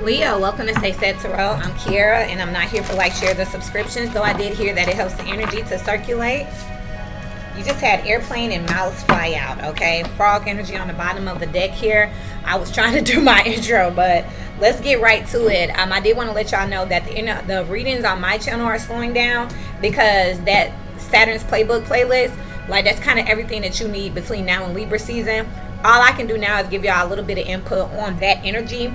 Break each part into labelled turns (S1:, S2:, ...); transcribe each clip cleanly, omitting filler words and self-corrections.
S1: Leo, welcome to Stay Set Tarot. I'm Kiera, and I'm not here for like, shares, or subscriptions, though I did hear that it helps the energy to circulate. You just had airplane and mouse fly out, okay? Frog energy on the bottom of the deck here. I was trying to do my intro, but let's get right to it. I did want to let y'all know that the readings on my channel are slowing down because that Saturn's Playbook playlist, like that's kind of everything that you need between now and Libra season. All I can do now is give y'all a little bit of input on that energy.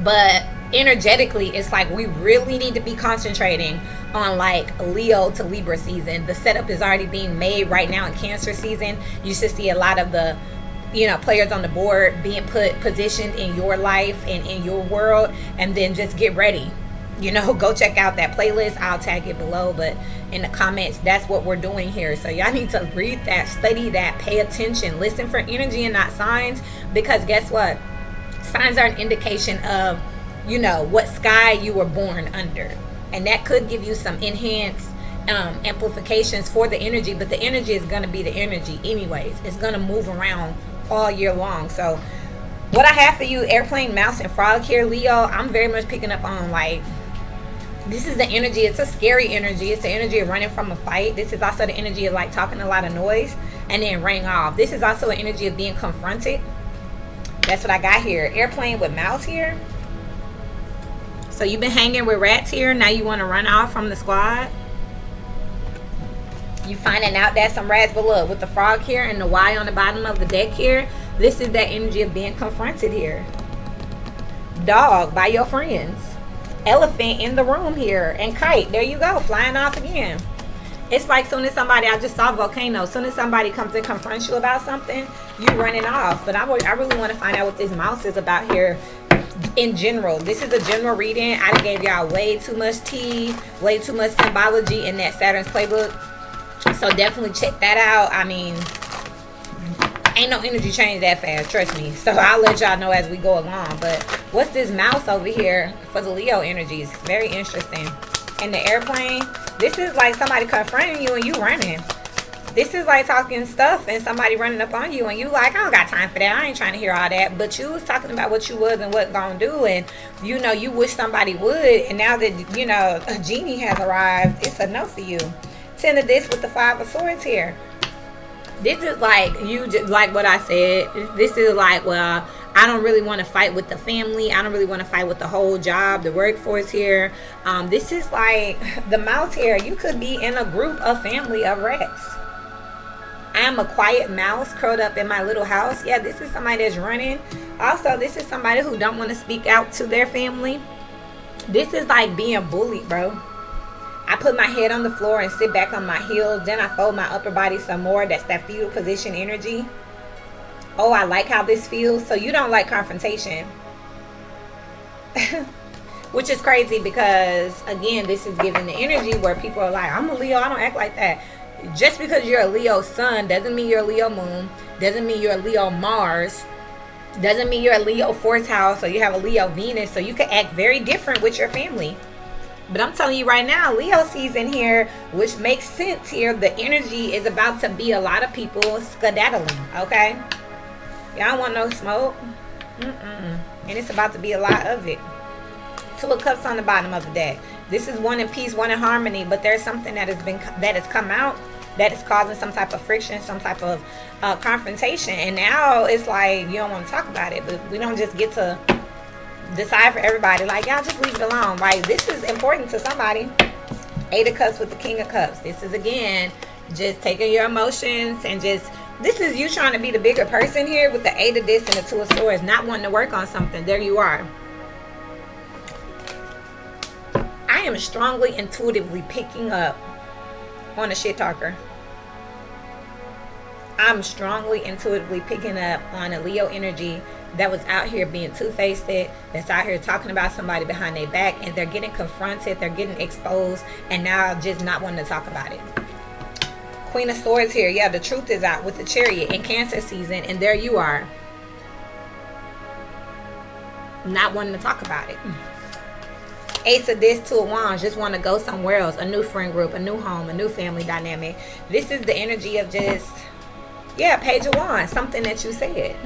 S1: But energetically, it's like we really need to be concentrating on like Leo to Libra season. The setup is already being made right now in Cancer season. You should see a lot of the players on the board being positioned in your life and in your world. And then just get ready, go check out that playlist. I'll tag it below, but in the comments, that's what we're doing here. So y'all need to read that, study that, pay attention, listen for energy and not signs, because guess what? Signs are an indication of, what sky you were born under. And that could give you some enhanced amplifications for the energy, but the energy is going to be the energy anyways. It's going to move around all year long. So what I have for you, airplane, mouse, and frog here, Leo, I'm very much picking up on like, this is the energy. It's a scary energy. It's the energy of running from a fight. This is also the energy of like talking a lot of noise and then running off. This is also an energy of being confronted. That's what I got here. Airplane with mouse here. So you've been hanging with rats here. Now you want to run off from the squad. You finding out that some rats. But look, with the frog here and the Y on the bottom of the deck here, this is that energy of being confronted here. Dog by your friends. Elephant in the room here. And kite. There you go. Flying off again. It's like soon as somebody, I just saw volcano. Soon as somebody comes and confronts you about something, you running off. But I really want to find out what this mouse is about here in general. This is a general reading. I gave y'all way too much tea, way too much symbology in that Saturn's Playbook. So definitely check that out. I mean, ain't no energy change that fast, trust me. So I'll let y'all know as we go along. But what's this mouse over here for the Leo energies? Very interesting. And the airplane, this is like somebody confronting you and you running. This is like talking stuff and somebody running up on you and you like, I don't got time for that. I ain't trying to hear all that. But you was talking about what you was and what gonna do, and you wish somebody would, and now that a genie has arrived, it's a no for you. 10 of this with the 5 of swords here. This is like, you just like what I said. This is like, well, I don't really want to fight with the family. I don't really want to fight with the whole job, the workforce here. This is like the mouse here. You could be in a group of family of rats. I am a quiet mouse curled up in my little house. Yeah, this is somebody that's running. Also, this is somebody who don't want to speak out to their family. This is like being bullied, bro. I put my head on the floor and sit back on my heels. Then I fold my upper body some more. That's that fetal position energy. Oh, I like how this feels. So you don't like confrontation. Which is crazy because, again, this is giving the energy where people are like, I'm a Leo, I don't act like that. Just because you're a Leo sun doesn't mean you're a Leo moon. Doesn't mean you're a Leo Mars. Doesn't mean you're a Leo 4th house or you have a Leo Venus. So you can act very different with your family. But I'm telling you right now, Leo season here, which makes sense here. The energy is about to be a lot of people skedaddling, okay? Y'all don't want no smoke. And it's about to be a lot of it. 2 of Cups on the bottom of the deck. This is one in peace, one in harmony. But there's something that has come out that is causing some type of friction, some type of confrontation. And now it's like you don't want to talk about it. But we don't just get to decide for everybody. Like, y'all just leave it alone, right? This is important to somebody. 8 of Cups with the King of Cups. This is, again, just taking your emotions and just... This is you trying to be the bigger person here with the 8 of this and the 2 of Swords, not wanting to work on something. There you are. I am strongly intuitively picking up on a shit talker. I'm strongly intuitively picking up on a Leo energy that was out here being two-faced, that's out here talking about somebody behind their back, and they're getting confronted, they're getting exposed, and now just not wanting to talk about it. Queen of Swords here. Yeah, the truth is out with the Chariot in Cancer season, and there you are, not wanting to talk about it. Ace of this, 2 of Wands, just want to go somewhere else, a new friend group, a new home, a new family dynamic. This is the energy of just, yeah, Page of Wands, something that you said,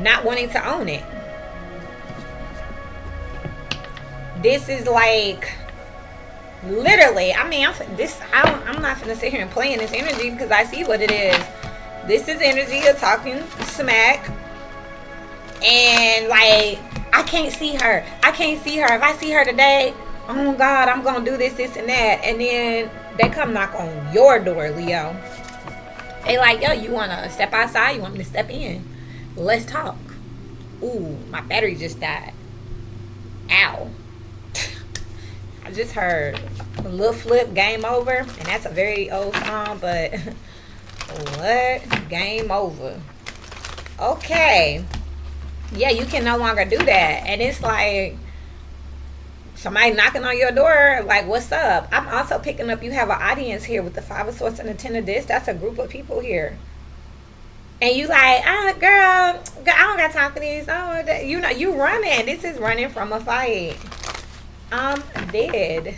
S1: not wanting to own it. This is like literally. I mean, I'm not gonna sit here and play in this energy because I see what it is. This is energy of talking smack, and like I can't see her. I can't see her. If I see her today, oh God, I'm gonna do this, this, and that, and then they come knock on your door, Leo. They like, yo, you wanna step outside? You want me to step in? Let's talk. Ooh, my battery just died. Ow. I just heard a little flip, game over, and that's a very old song, but what? Game over. Okay. Yeah, you can no longer do that. And it's like somebody knocking on your door, like, what's up? I'm also picking up you have an audience here with the Five of Swords and the Ten of Discs. That's a group of people here. And you like, girl, I don't got time for this. Oh, you know, you running. This is running from a fight. I'm dead.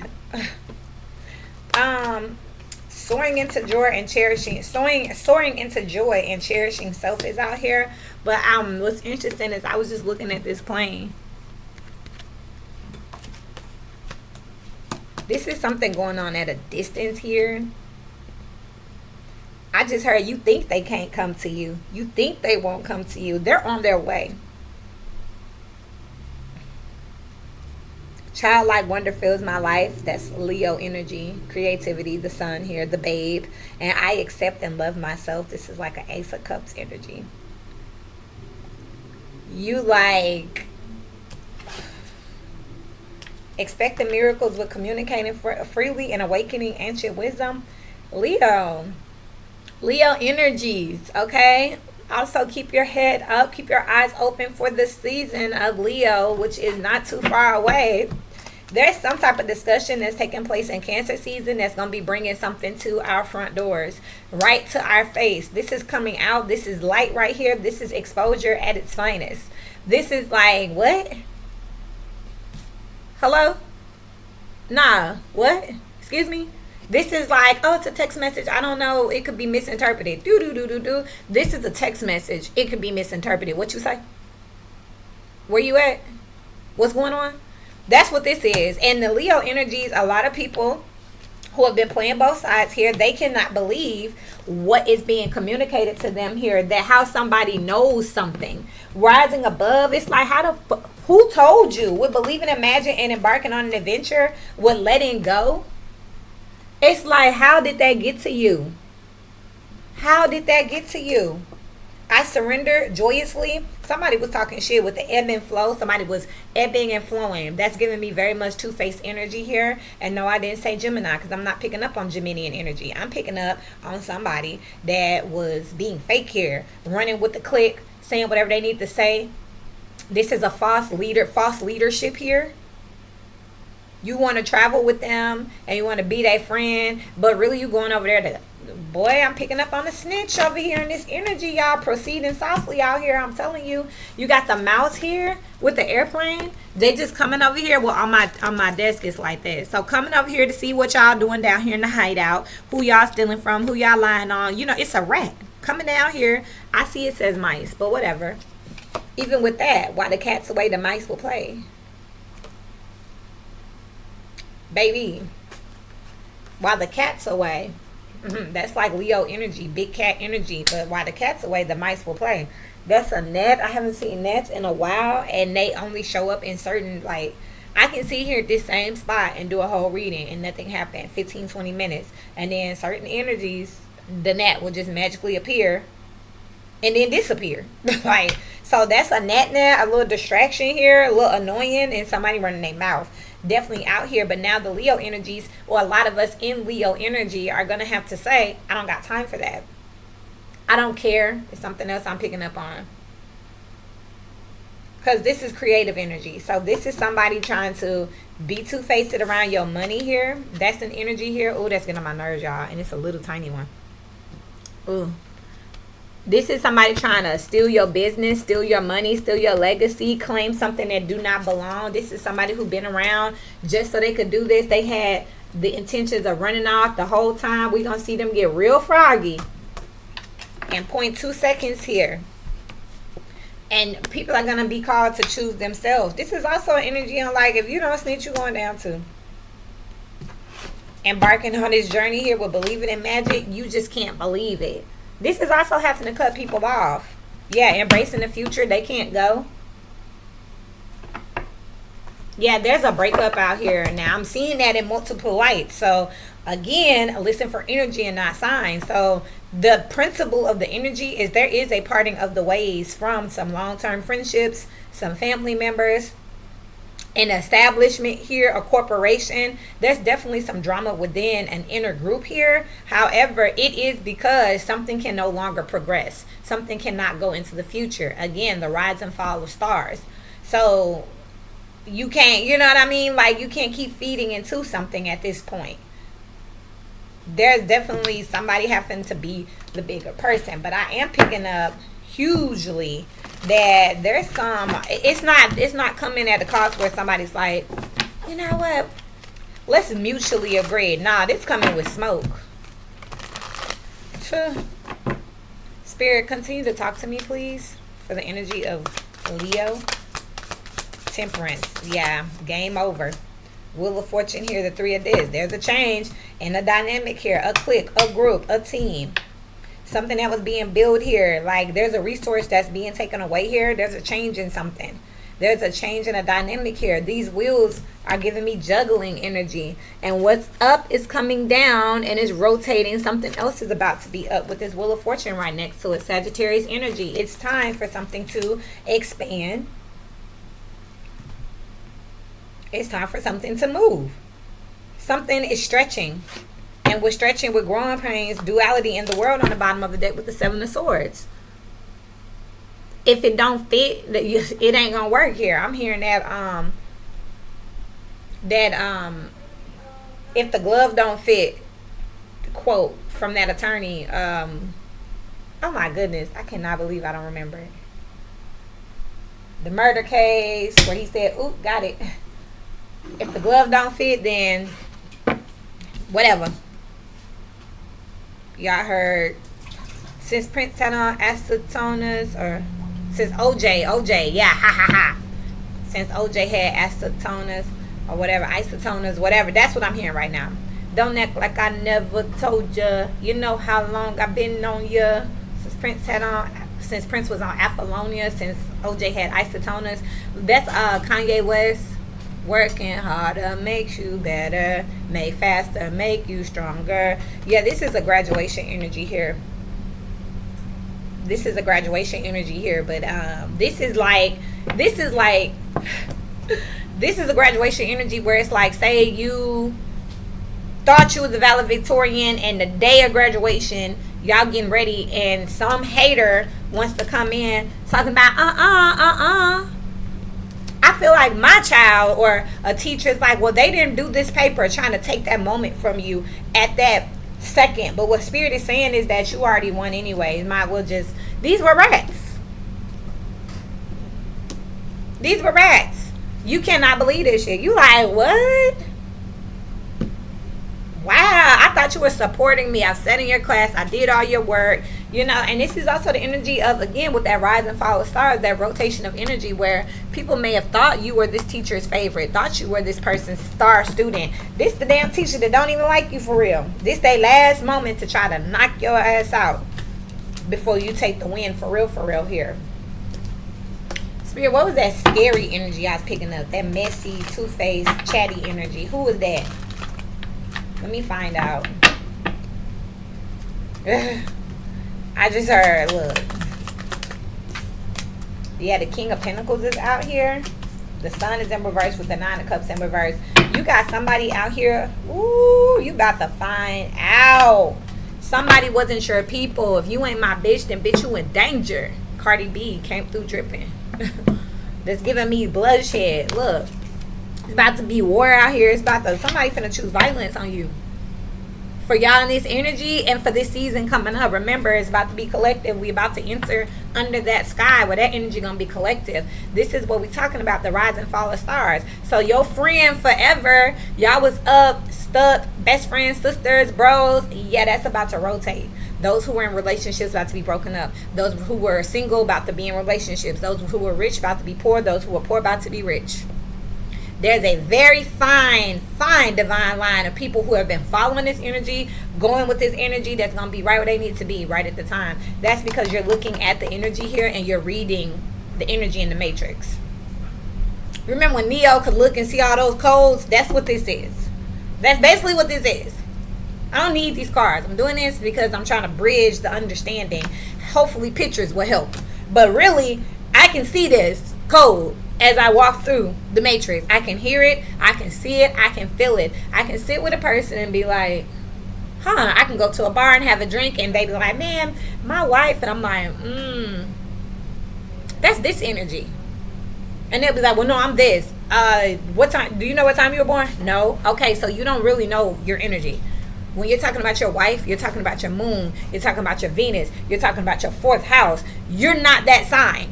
S1: Soaring into joy and cherishing, soaring into joy and cherishing self is out here. But what's interesting is I was just looking at this plane. This is something going on at a distance here. I just heard you think they can't come to you. You think they won't come to you. They're on their way. Childlike wonder fills my life. That's Leo energy, creativity, the sun here, the babe. And I accept and love myself. This is like an Ace of Cups energy. You like expecting miracles with communicating freely and awakening ancient wisdom. Leo energies, okay? Also keep your head up, keep your eyes open for the season of Leo, which is not too far away. There's some type of discussion that's taking place in Cancer season that's going to be bringing something to our front doors, right to our face. This is coming out. This is light right here. This is exposure at its finest. This is like, what? Hello? Nah, what? Excuse me? This is like, oh, it's a text message. I don't know. It could be misinterpreted. Do. This is a text message. It could be misinterpreted. What you say? Where you at? What's going on? That's what this is. And the Leo energies, a lot of people who have been playing both sides here, they cannot believe what is being communicated to them here, that how somebody knows something. Rising above, it's like, who told you? With believing, imagine, and embarking on an adventure, with letting go. It's like, how did that get to you? How did that get to you? I surrender joyously. Somebody was talking shit with the ebb and flow. Somebody was ebbing and flowing. That's giving me very much two-faced energy here. And no, I didn't say Gemini because I'm not picking up on Geminian energy. I'm picking up on somebody that was being fake here, running with the clique, saying whatever they need to say. This is a false leadership here. You want to travel with them and you want to be their friend, but really you going over there to, boy, I'm picking up on the snitch over here in this energy, y'all. Proceeding softly out here. I'm telling you, you got the mouse here with the airplane. They just coming over here. Well, on my desk it's like that. So coming over here to see what y'all doing down here in the hideout, who y'all stealing from, who y'all lying on. You know, it's a rat coming down here. I see it says mice, but whatever. Even with that, while the cat's away, the mice will play. Baby, while the cat's away, that's like Leo energy, big cat energy. But while the cat's away, the mice will play. That's a net. I haven't seen nets in a while, and they only show up in certain, like, I can sit here at this same spot and do a whole reading and nothing happened, 15-20 minutes, and then certain energies, the net will just magically appear and then disappear. Like, so that's a net, a little distraction here, a little annoying, and somebody running their mouth. Definitely out here. But now the Leo energies, or a lot of us in Leo energy, are going to have to say, I don't got time for that. I don't care. It's something else I'm picking up on. Because this is creative energy. So this is somebody trying to be two-faced around your money here. That's an energy here. Oh, that's getting on my nerves, y'all. And it's a little tiny one. Ooh. This is somebody trying to steal your business, steal your money, steal your legacy, claim something that do not belong. This is somebody who's been around just so they could do this. They had the intentions of running off the whole time. We're going to see them get real froggy. And 0.2 seconds here. And people are gonna be called to choose themselves. This is also an energy on like, if you don't snitch, you going down too. Embarking on this journey here with believing in magic, you just can't believe it. This is also having to cut people off. Yeah, embracing the future, they can't go. Yeah, there's a breakup out here. Now I'm seeing that in multiple lights. So again, listen for energy and not signs. So the principle of the energy is there is a parting of the ways from some long-term friendships, some family members, an establishment here, a corporation. There's definitely some drama within an inner group here. However, it is because something can no longer progress. Something cannot go into the future. Again, the rise and fall of stars. So you can't, you know what I mean? Like, you can't keep feeding into something at this point. There's definitely somebody having to be the bigger person. But I am picking up hugely that there's some, it's not coming at the cost where somebody's like, you know what, let's mutually agree. Nah, this coming with smoke. Spirit, continue to talk to me, please, for the energy of Leo. Temperance. Yeah, game over. Wheel of Fortune here, the three of this. There's a change in a dynamic here, a clique, a group, a team. Something that was being built here. Like, there's a resource that's being taken away here. There's a change in something. There's a change in a dynamic here. These wheels are giving me juggling energy. And what's up is coming down and is rotating. Something else is about to be up with this Wheel of Fortune right next to it. Sagittarius energy. It's time for something to expand. It's time for something to move. Something is stretching. And we're stretching with growing pains, duality in the world on the bottom of the deck with the Seven of Swords. If it don't fit, it ain't gonna work here. I'm hearing that if the glove don't fit, quote from that attorney, oh my goodness, I cannot believe I don't remember it. The murder case where he said, oop, got it. If the glove don't fit, then whatever. Y'all heard, since Prince had on acetonas, or since OJ, yeah, ha ha ha. Since OJ had acetonas or whatever, isotonas, whatever. That's what I'm hearing right now. Don't act like I never told ya. You know how long I've been on ya. Since Prince was on Apollonia, since OJ had isotonas. That's Kanye West. Working harder makes you better. Make faster, make you stronger. Yeah, this is a graduation energy here. This is a graduation energy here. But this is a graduation energy where it's like, say you thought you was a valedictorian and the day of graduation, y'all getting ready, and some hater wants to come in talking about I feel like my child or a teacher is like, well, they didn't do this paper, trying to take that moment from you at that second. But what Spirit is saying is that you already won anyway. Might well just, these were rats. These were rats. You cannot believe this shit. You like, what? Wow, I thought you were supporting me. I sat in your class. I did all your work. You know, and this is also the energy of, again, with that rise and fall of stars, that rotation of energy where people may have thought you were this teacher's favorite, thought you were this person's star student. This the damn teacher that don't even like you for real. This their last moment to try to knock your ass out before you take the win for real here. Spirit, what was that scary energy I was picking up? That messy, two-faced, chatty energy. Who was that? Let me find out. I just heard, look. Yeah, the King of Pentacles is out here. The Sun is in reverse with the Nine of Cups in reverse. You got somebody out here. Ooh, you about to find out. Somebody wasn't your people. If you ain't my bitch, then bitch, you in danger. Cardi B came through dripping. That's giving me bloodshed. Look. It's about to be war out here. It's about to, somebody finna choose violence on you. For y'all in this energy and for this season coming up, remember, it's about to be collective. We about to enter under that sky where that energy gonna be collective. This is what we talking about, the rise and fall of stars. So your friend forever, y'all was up, stuck, best friends, sisters, bros, yeah, that's about to rotate. Those who were in relationships about to be broken up. Those who were single about to be in relationships. Those who were rich about to be poor. Those who were poor about to be rich. There's a very fine divine line of people who have been following this energy, going with this energy, that's going to be right where they need to be right at the time. That's because you're looking at the energy here and you're reading the energy in the matrix. Remember when Neo could look and see all those codes? That's what this is. That's basically what this is. I don't need these cards. I'm doing this because I'm trying to bridge the understanding. Hopefully pictures will help. But really, I can see this code as I walk through the matrix. I can hear it. I can see it. I can feel it. I can sit with a person and be like, I can go to a bar and have a drink and they be like, man, my wife. And I'm like, that's this energy. And they'll be like, well, no, I'm this. What time? Do you know what time you were born? No. Okay, so you don't really know your energy. When you're talking about your wife, you're talking about your moon, you're talking about your Venus, you're talking about your 4th house. You're not that sign.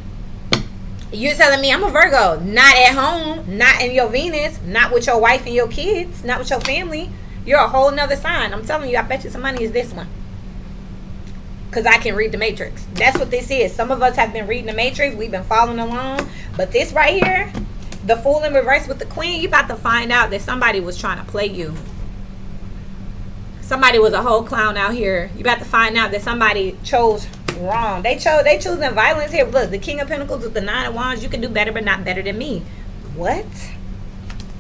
S1: You're telling me I'm a Virgo, not at home, not in your Venus, not with your wife and your kids, not with your family. You're a whole nother sign. I'm telling you, I bet you some money is this one. Because I can read the matrix. That's what this is. Some of us have been reading the matrix. We've been following along. But this right here, the Fool in reverse with the Queen, you about to find out that somebody was trying to play you. Somebody was a whole clown out here. You about to find out that somebody chose wrong. They choosing violence here. Look, the King of Pentacles with the 9 of Wands. You can do better, but not better than me. What?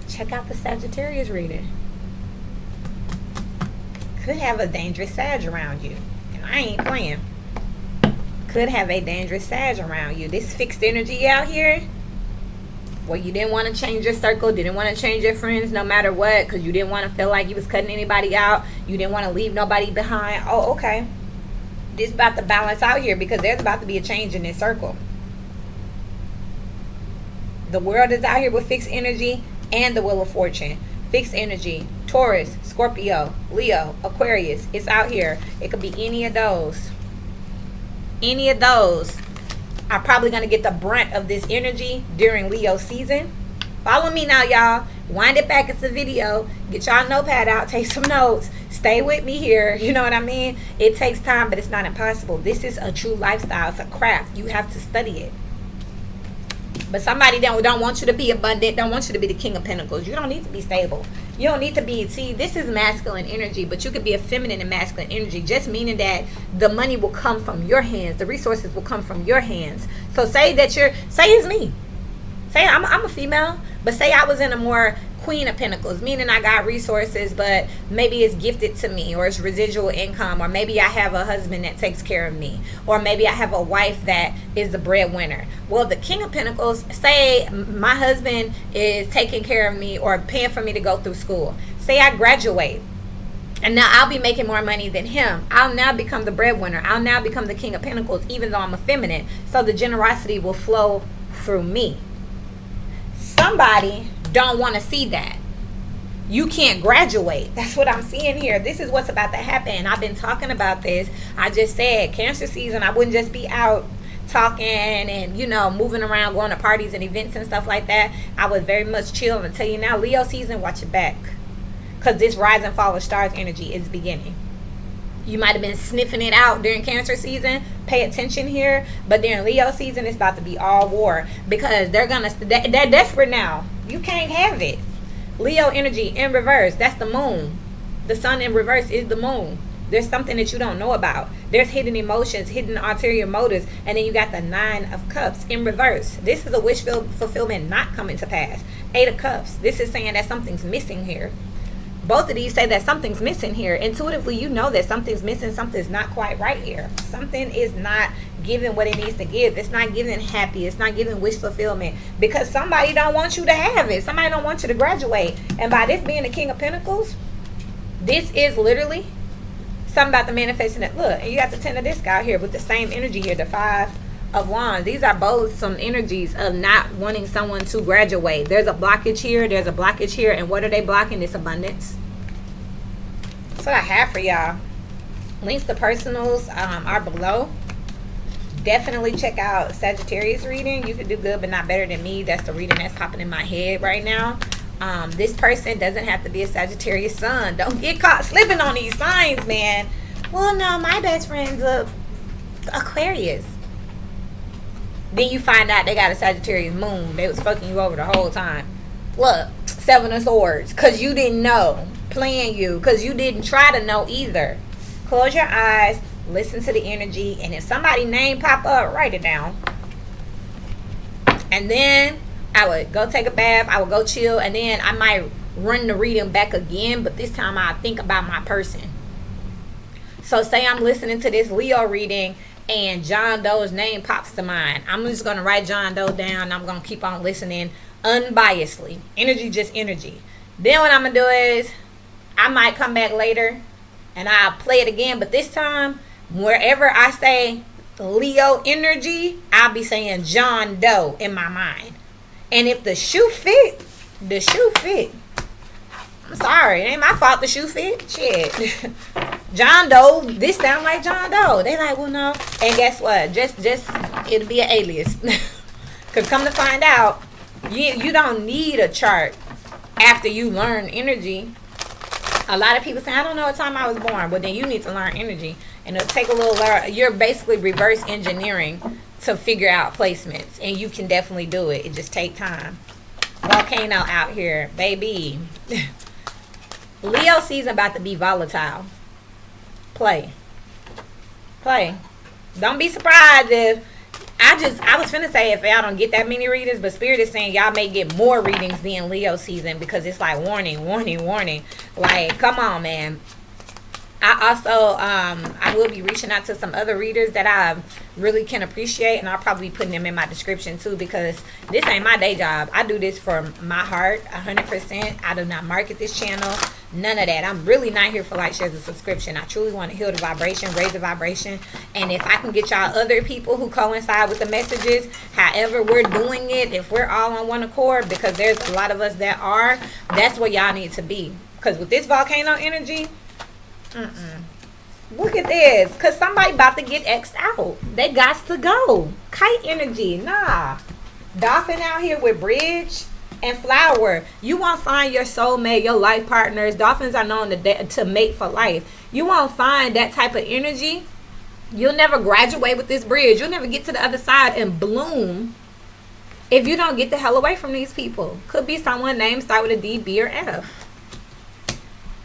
S1: Check out the Sagittarius reading. Could have a dangerous Sag around you. And I ain't playing. Could have a dangerous Sag around you. This fixed energy out here, where you didn't want to change your circle, didn't want to change your friends no matter what, because you didn't want to feel like you was cutting anybody out. You didn't want to leave nobody behind. Oh, okay. This about to balance out here because there's about to be a change in this circle. The World is out here with fixed energy and the Wheel of Fortune. Fixed energy, Taurus, Scorpio, Leo, Aquarius. It's out here. It could be any of those. Any of those are probably going to get the brunt of this energy during Leo season. Follow me now, y'all. Wind it back. It's a video. Get y'all notepad out. Take some notes. Stay with me here. You know what I mean? It takes time, but it's not impossible. This is a true lifestyle. It's a craft. You have to study it. But somebody don't want you to be abundant, don't want you to be the King of Pentacles. You don't need to be stable. You don't need to be, see, this is masculine energy, but you could be a feminine and masculine energy, just meaning that the money will come from your hands. The resources will come from your hands. So say that say it's me. Say I'm a female, but say I was in a more Queen of Pentacles, meaning I got resources, but maybe it's gifted to me, or it's residual income, or maybe I have a husband that takes care of me, or maybe I have a wife that is the breadwinner. Well, the King of Pentacles, say my husband is taking care of me or paying for me to go through school. Say I graduate, and now I'll be making more money than him. I'll now become the breadwinner. I'll now become the King of Pentacles, even though I'm a feminine. So the generosity will flow through me. Somebody don't want to see that. You can't graduate. That's what I'm seeing here. This is what's about to happen. I've been talking about this. I just said Cancer season, I wouldn't just be out talking and, you know, moving around, going to parties and events and stuff like that. I was very much chill. And tell you now, Leo season, watch your back, because this rise and fall of stars energy is beginning. You might have been sniffing it out during Cancer season. Pay attention here. But during Leo season, it's about to be all war, because they're desperate now. You can't have it. Leo energy in reverse, that's the moon. The sun in reverse is the moon. There's something that you don't know about. There's hidden emotions, hidden ulterior motives. And then you got the 9 of Cups in reverse. This is a wish fulfillment not coming to pass. 8 of Cups. This is saying that something's missing here. Both of these say that something's missing here. Intuitively, you know that something's missing. Something's not quite right here. Something is not giving what it needs to give. It's not giving happy. It's not giving wish fulfillment, because somebody don't want you to have it. Somebody don't want you to graduate. And by this being the King of Pentacles, this is literally something about the manifesting it. Look, and you got the 10 of Disc out here with the same energy here, the 5 of Wands. These are both some energies of not wanting someone to graduate. There's a blockage here. There's a blockage here. And what are they blocking? This abundance. That's what I have for y'all. Links to personals are below. Definitely check out Sagittarius reading. You can do good but not better than me. That's the reading that's popping in my head right now. This person doesn't have to be a Sagittarius sun. Don't get caught slipping on these signs, man. Well, no, my best friend's a Aquarius. Then you find out they got a Sagittarius moon. They was fucking you over the whole time. Look, Seven of Swords. Because you didn't know. Playing you. Because you didn't try to know either. Close your eyes. Listen to the energy. And if somebody's name pop up, write it down. And then I would go take a bath. I would go chill. And then I might run the reading back again. But this time I think about my person. So say I'm listening to this Leo reading and John Doe's name pops to mind. I'm just going to write John Doe down. I'm going to keep on listening unbiasedly. Energy, just energy. Then what I'm going to do is I might come back later and I'll play it again. But this time, wherever I say Leo energy, I'll be saying John Doe in my mind. And if the shoe fit, the shoe fit. I'm sorry, it ain't my fault the shoe fit. Shit. John Doe, this sound like John Doe. They like, well, no. And guess what? Just it'll be an alias. Because come to find out, you don't need a chart after you learn energy. A lot of people say, I don't know what time I was born. But then you need to learn energy. And it'll take a little, you're basically reverse engineering to figure out placements. And you can definitely do it. It just takes time. Volcano out here, baby. Leo season about to be volatile. Play. Don't be surprised if I was finna say if y'all don't get that many readings, but Spirit is saying y'all may get more readings than Leo season because it's like warning. Like, come on, man. I also I will be reaching out to some other readers that I really can appreciate, and I'll probably be putting them in my description too, because this ain't my day job. I do this for my heart 100%. I do not market this channel, none of that. I'm really not here for like, shares, and subscription. I truly want to heal the vibration, raise the vibration, and if I can get y'all other people who coincide with the messages, however we're doing it, if we're all on one accord, because there's a lot of us that are, that's where y'all need to be. Because with this volcano energy, look at this, because somebody about to get X'd out. They got to go. Kite energy, nah. Dolphin out here with bridge and flower. You won't find your soulmate, your life partners. Dolphins are known to mate for life. You won't find that type of energy. You'll never graduate with this bridge. You'll never get to the other side and bloom if you don't get the hell away from these people. Could be someone named start with a D, B, or F.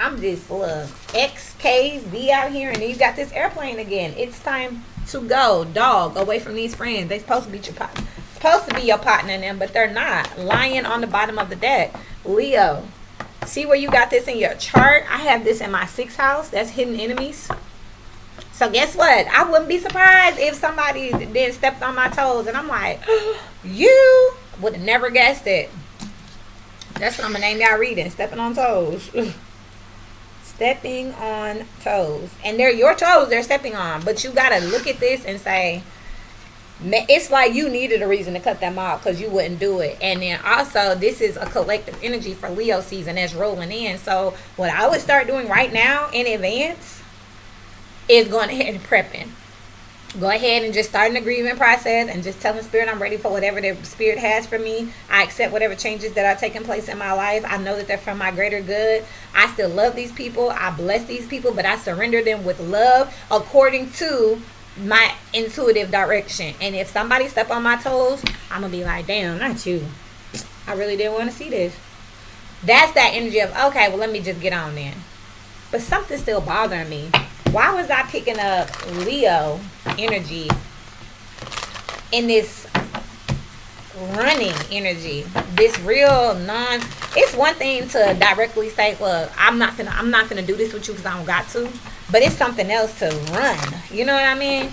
S1: I'm just XKV out here, and then you got this airplane again. It's time to go, dog, away from these friends. They supposed to be your partner in them, but they're not. Lion on the bottom of the deck. Leo, see where you got this in your chart? I have this in my 6th house. That's hidden enemies. So guess what? I wouldn't be surprised if somebody then stepped on my toes, and I'm like, you would have never guessed it. That's what I'm gonna name y'all reading. Stepping on toes. Stepping on toes. And they're your toes they're stepping on. But you gotta look at this and say, it's like you needed a reason to cut them off because you wouldn't do it. And then also, this is a collective energy for Leo season that's rolling in. So what I would start doing right now in advance is going ahead and prepping. Go ahead and just start an agreement process and just telling Spirit I'm ready for whatever the Spirit has for me. I accept whatever changes that are taking place in my life. I know that they're for my greater good. I still love these people. I bless these people, but I surrender them with love according to my intuitive direction. And if somebody step on my toes, I'm going to be like, damn, not you. I really didn't want to see this. That's that energy of, okay, well, let me just get on then. But something's still bothering me. Why was I picking up Leo energy in this running energy? This real it's one thing to directly say, well, I'm not gonna do this with you because I don't got to. But it's something else to run. You know what I mean?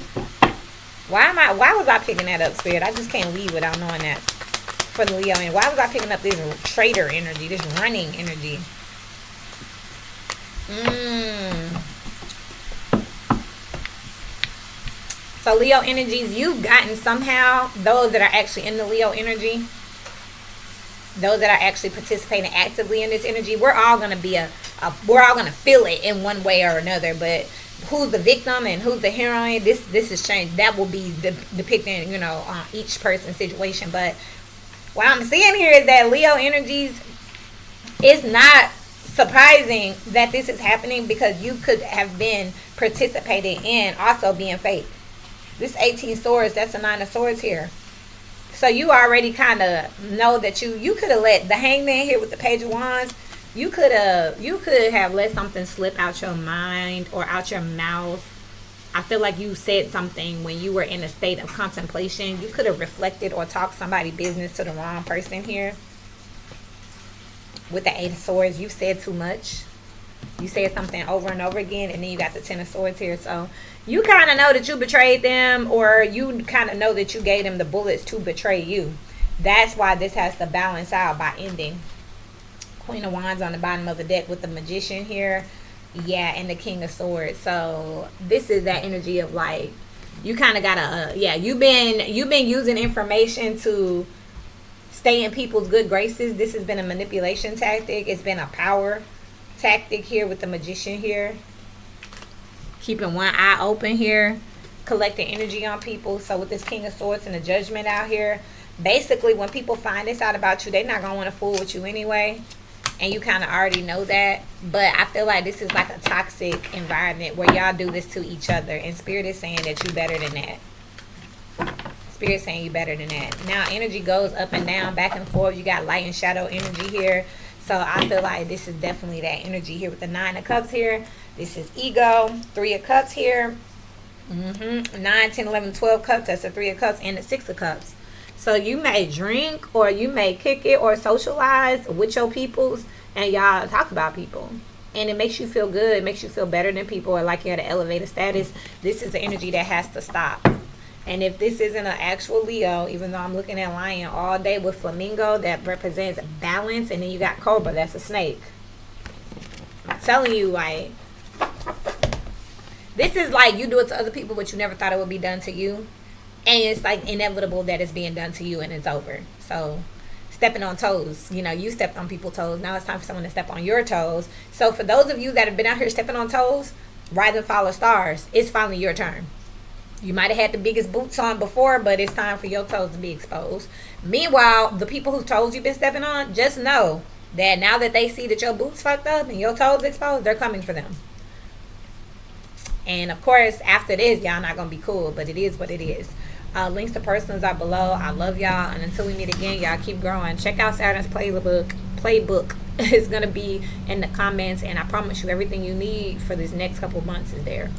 S1: Why was I picking that up, Spirit? I just can't leave without knowing that for the Leo. And why was I picking up this trader energy, this running energy? So Leo energies, you've gotten somehow, those that are actually in the Leo energy, those that are actually participating actively in this energy, we're all going to we're all going to feel it in one way or another. But who's the victim and who's the heroine, this is changed. That will be depicting, on each person's situation. But what I'm seeing here is that Leo energies is not surprising that this is happening because you could have been participating in also being fake. This 18 swords, that's a 9 of swords here. So you already kind of know that you could have let the hangman here with the page of wands. You could have let something slip out your mind or out your mouth. I feel like you said something when you were in a state of contemplation. You could have reflected or talked somebody business to the wrong person here. With the 8 of swords, you said too much. You said something over and over again, and then you got the 10 of swords here. So you kind of know that you betrayed them, or you kind of know that you gave them the bullets to betray you. That's why this has to balance out by ending. Queen of Wands on the bottom of the deck with the Magician here. Yeah, and the King of Swords. So this is that energy of like, you kind of gotta you've been using information to stay in people's good graces. This has been a manipulation tactic. It's been a power tactic here with the Magician here. Keeping one eye open here, collecting energy on people. So with this King of Swords and the Judgment out here, basically when people find this out about you, they're not gonna want to fool with you anyway. And you kind of already know that. But I feel like this is like a toxic environment where y'all do this to each other. And Spirit is saying that you better than that. Spirit saying you better than that. Now energy goes up and down, back and forth. You got light and shadow energy here. So I feel like this is definitely that energy here with the 9 of Cups here. This is ego. 3 of Cups here. 9, 10, 11, 12 Cups. That's the 3 of Cups and the 6 of Cups. So you may drink or you may kick it or socialize with your peoples and y'all talk about people. And it makes you feel good. It makes you feel better than people or like you're at an elevated status. This is the energy that has to stop. And if this isn't an actual Leo, even though I'm looking at Lion all day with Flamingo, that represents balance. And then you got Cobra, that's a snake. I'm telling you, like, this is like you do it to other people, but you never thought it would be done to you. And it's like inevitable that it's being done to you and it's over. So stepping on toes, you know, you stepped on people's toes. Now it's time for someone to step on your toes. So for those of you that have been out here stepping on toes, rise and follow stars. It's finally your turn. You might have had the biggest boots on before, but it's time for your toes to be exposed. Meanwhile, the people whose toes you've been stepping on, just know that now that they see that your boots fucked up and your toes exposed, they're coming for them. And of course, after this, y'all not gonna be cool, but it is what it is. Links to personals are below. I love y'all, and until we meet again, y'all keep growing. Check out Saturn's playbook. It's gonna be in the comments, and I promise you everything you need for this next couple months is there.